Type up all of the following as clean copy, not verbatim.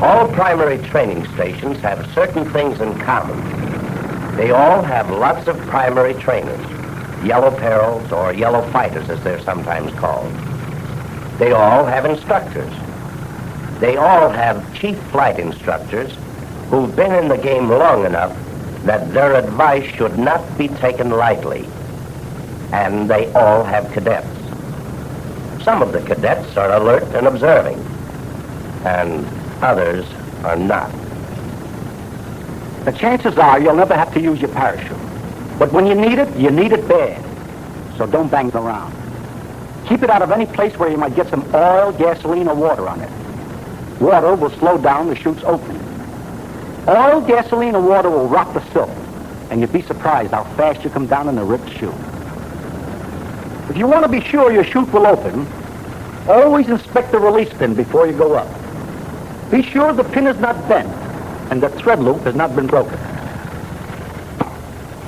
All primary training stations have certain things in common. They all have lots of primary trainers, yellow perils or yellow fighters as they're sometimes called. They all have instructors. They all have chief flight instructors who've been in the game long enough that their advice should not be taken lightly. And they all have cadets. Some of the cadets are alert and observing, and others are not. The chances are you'll never have to use your parachute. But when you need it bad. So don't bang it around. Keep it out of any place where you might get some oil, gasoline, or water on it. Water will slow down the chute's opening. Oil, gasoline, or water will rot the silk, and you'd be surprised how fast you come down in a ripped chute. If you want to be sure your chute will open, always inspect the release pin before you go up. Be sure the pin is not bent and the thread loop has not been broken.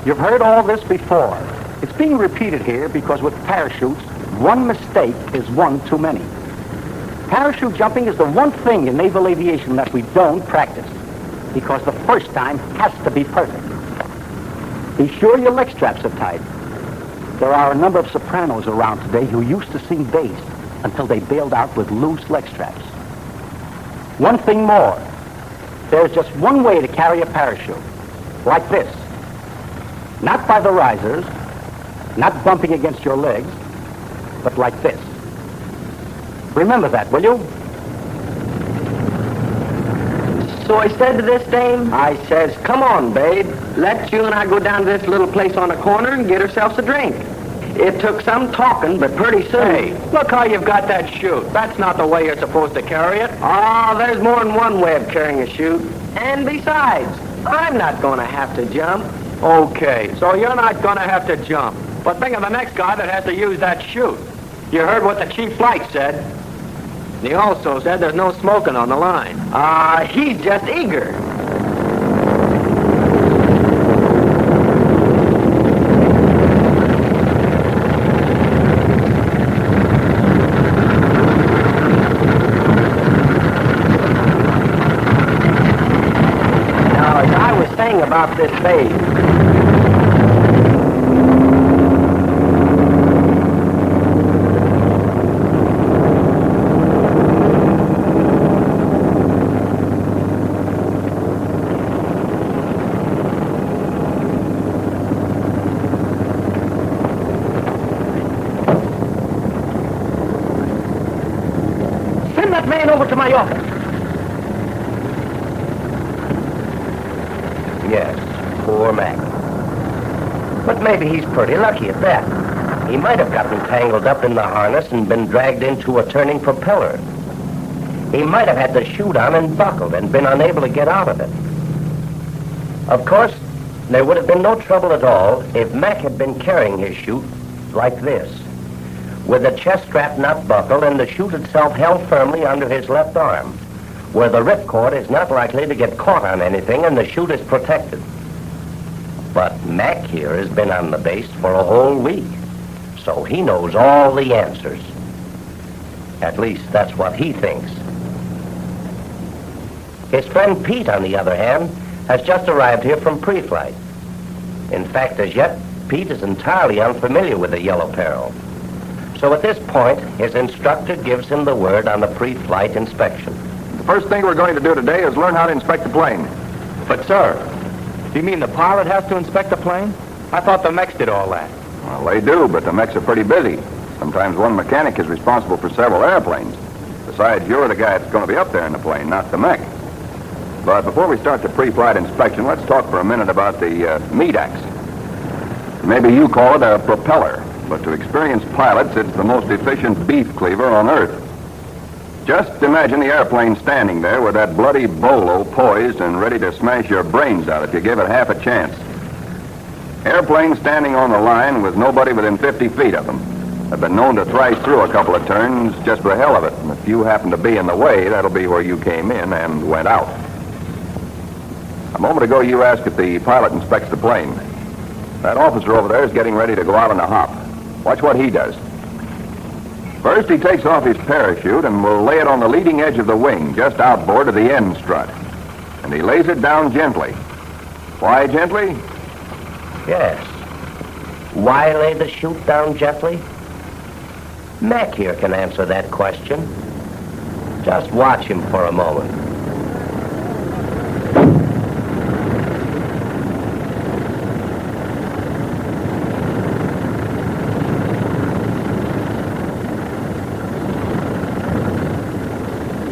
You've heard all this before. It's being repeated here because with parachutes, one mistake is one too many. Parachute jumping is the one thing in naval aviation that we don't practice because the first time has to be perfect. Be sure your leg straps are tight. There are a number of sopranos around today who used to sing bass until they bailed out with loose leg straps. One thing more. There's just one way to carry a parachute. Like this. Not by the risers, not bumping against your legs, but like this. Remember that, will you? So I said to this dame, I says, come on, babe. Let's you and I go down to this little place on the corner and get ourselves a drink. It took some talking, but pretty soon... Hey, look how you've got that chute. That's not the way you're supposed to carry it. Oh, there's more than one way of carrying a chute. And besides, I'm not going to have to jump. Okay, so you're not going to have to jump. But think of the next guy that has to use that chute. You heard what the chief flight said. And he also said there's no smoking on the line. He's just eager. Now, as I was saying about this babe, over to my office. Yes, poor Mac. But maybe he's pretty lucky at that. He might have gotten tangled up in the harness and been dragged into a turning propeller. He might have had the chute on and buckled and been unable to get out of it. Of course, there would have been no trouble at all if Mac had been carrying his chute like this, with the chest strap not buckled and the chute itself held firmly under his left arm, where the ripcord is not likely to get caught on anything and the chute is protected. But Mac here has been on the base for a whole week, so he knows all the answers. At least that's what he thinks. His friend Pete, on the other hand, has just arrived here from pre-flight. In fact, as yet, Pete is entirely unfamiliar with the yellow peril. So at this point, his instructor gives him the word on the pre-flight inspection. The first thing we're going to do today is learn how to inspect the plane. But, sir, do you mean the pilot has to inspect the plane? I thought the mechs did all that. Well, they do, but the mechs are pretty busy. Sometimes one mechanic is responsible for several airplanes. Besides, you're the guy that's going to be up there in the plane, not the mech. But before we start the pre-flight inspection, let's talk for a minute about the meat axe. Maybe you call it a propeller, but to experienced pilots, it's the most efficient beef cleaver on Earth. Just imagine the airplane standing there with that bloody bolo poised and ready to smash your brains out if you give it half a chance. Airplanes standing on the line with nobody within 50 feet of them have been known to thrice through a couple of turns just for the hell of it. And if you happen to be in the way, that'll be where you came in and went out. A moment ago, you asked if the pilot inspects the plane. That officer over there is getting ready to go out on a hop. Watch what he does. First, he takes off his parachute and will lay it on the leading edge of the wing, just outboard of the end strut. And he lays it down gently. Why gently? Yes. Why lay the chute down gently? Mac here can answer that question. Just watch him for a moment.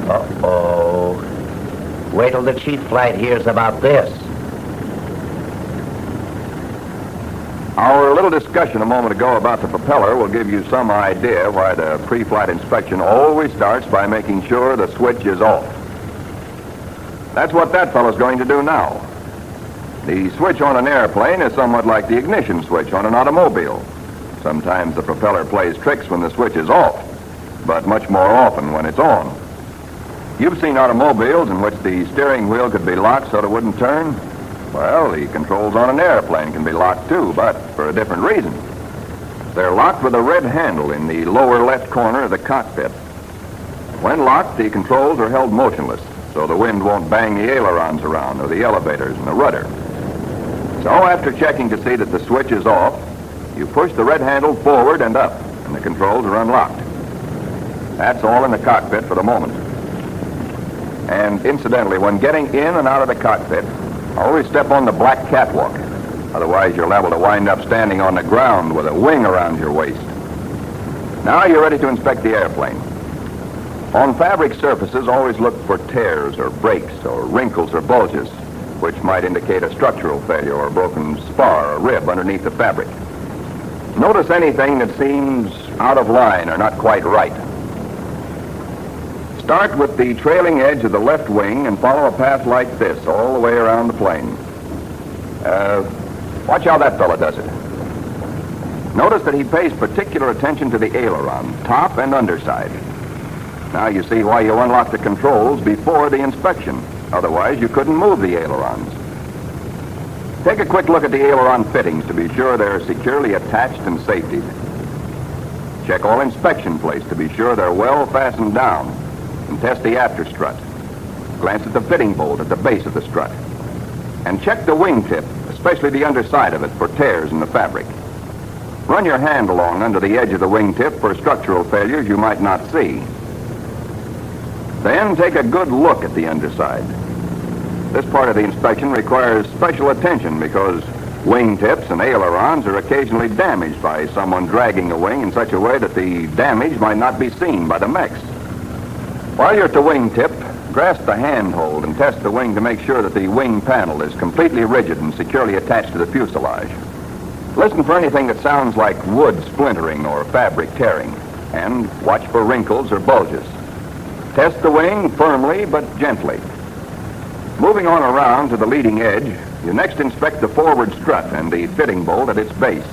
Uh-oh. Wait till the chief flight hears about this. Our little discussion a moment ago about the propeller will give you some idea why the pre-flight inspection always starts by making sure the switch is off. That's what that fellow's going to do now. The switch on an airplane is somewhat like the ignition switch on an automobile. Sometimes the propeller plays tricks when the switch is off, but much more often when it's on. You've seen automobiles in which the steering wheel could be locked so it wouldn't turn. Well, the controls on an airplane can be locked too, but for a different reason. They're locked with a red handle in the lower left corner of the cockpit. When locked, the controls are held motionless, so the wind won't bang the ailerons around or the elevators and the rudder. So after checking to see that the switch is off, you push the red handle forward and up, and the controls are unlocked. That's all in the cockpit for the moment. And incidentally, when getting in and out of the cockpit, always step on the black catwalk. Otherwise, you're liable to wind up standing on the ground with a wing around your waist. Now you're ready to inspect the airplane. On fabric surfaces, always look for tears or breaks or wrinkles or bulges, which might indicate a structural failure or a broken spar or rib underneath the fabric. Notice anything that seems out of line or not quite right. Start with the trailing edge of the left wing and follow a path like this all the way around the plane. Watch how that fella does it. Notice that he pays particular attention to the aileron, top and underside. Now you see why you unlock the controls before the inspection. Otherwise, you couldn't move the ailerons. Take a quick look at the aileron fittings to be sure they're securely attached and safetied. Check all inspection plates to be sure they're well fastened down. And test the after strut. Glance at the fitting bolt at the base of the strut. And check the wingtip, especially the underside of it, for tears in the fabric. Run your hand along under the edge of the wingtip for structural failures you might not see. Then take a good look at the underside. This part of the inspection requires special attention because wingtips and ailerons are occasionally damaged by someone dragging the wing in such a way that the damage might not be seen by the mechs. While you're at the wingtip, grasp the handhold and test the wing to make sure that the wing panel is completely rigid and securely attached to the fuselage. Listen for anything that sounds like wood splintering or fabric tearing, and watch for wrinkles or bulges. Test the wing firmly but gently. Moving on around to the leading edge, you next inspect the forward strut and the fitting bolt at its base.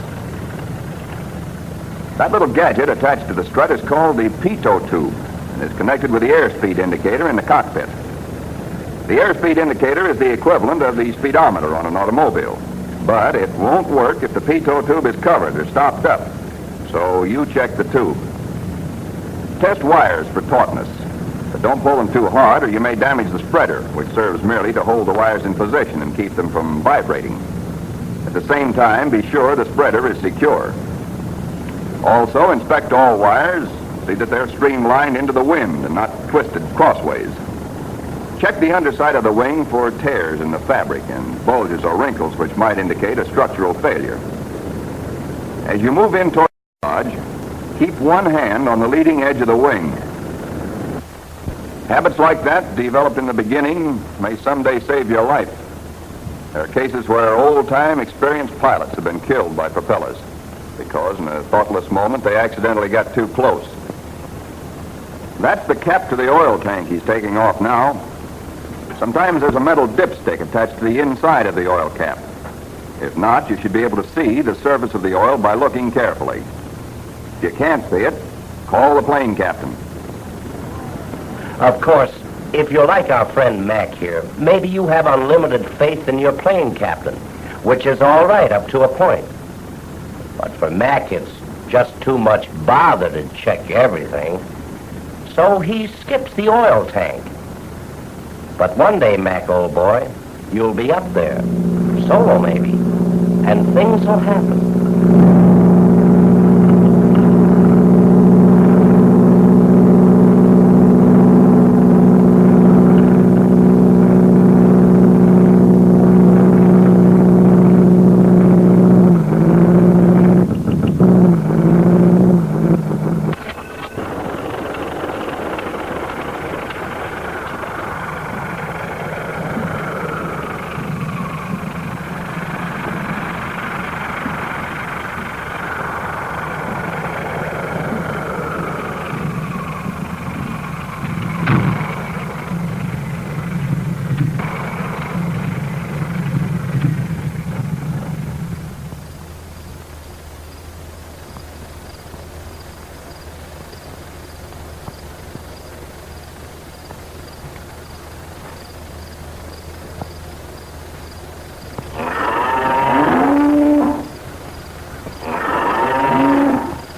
That little gadget attached to the strut is called the pitot tube. Is connected with the airspeed indicator in the cockpit. The airspeed indicator is the equivalent of the speedometer on an automobile, but it won't work if the pitot tube is covered or stopped up, so you check the tube. Test wires for tautness, but don't pull them too hard or you may damage the spreader, which serves merely to hold the wires in position and keep them from vibrating. At the same time, be sure the spreader is secure. Also, inspect all wires. See that they're streamlined into the wind and not twisted crossways. Check the underside of the wing for tears in the fabric and bulges or wrinkles which might indicate a structural failure. As you move in toward the lodge, keep one hand on the leading edge of the wing. Habits like that, developed in the beginning, may someday save your life. There are cases where old-time experienced pilots have been killed by propellers because in a thoughtless moment they accidentally got too close. That's the cap to the oil tank he's taking off now. Sometimes there's a metal dipstick attached to the inside of the oil cap. If not, you should be able to see the surface of the oil by looking carefully. If you can't see it, call the plane captain. Of course, if you're like our friend Mac here, maybe you have unlimited faith in your plane captain. which is all right up to a point. But for Mac, it's just too much bother to check everything. So he skips the oil tank. But one day, Mac, old boy, you'll be up there, solo maybe, and things will happen.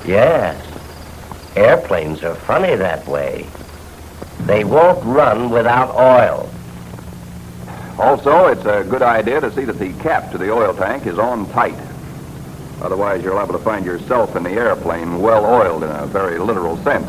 Yes, airplanes are funny that way. They won't run without oil. Also, it's a good idea to see that the cap to the oil tank is on tight. Otherwise, you're liable to find yourself in the airplane well oiled in a very literal sense.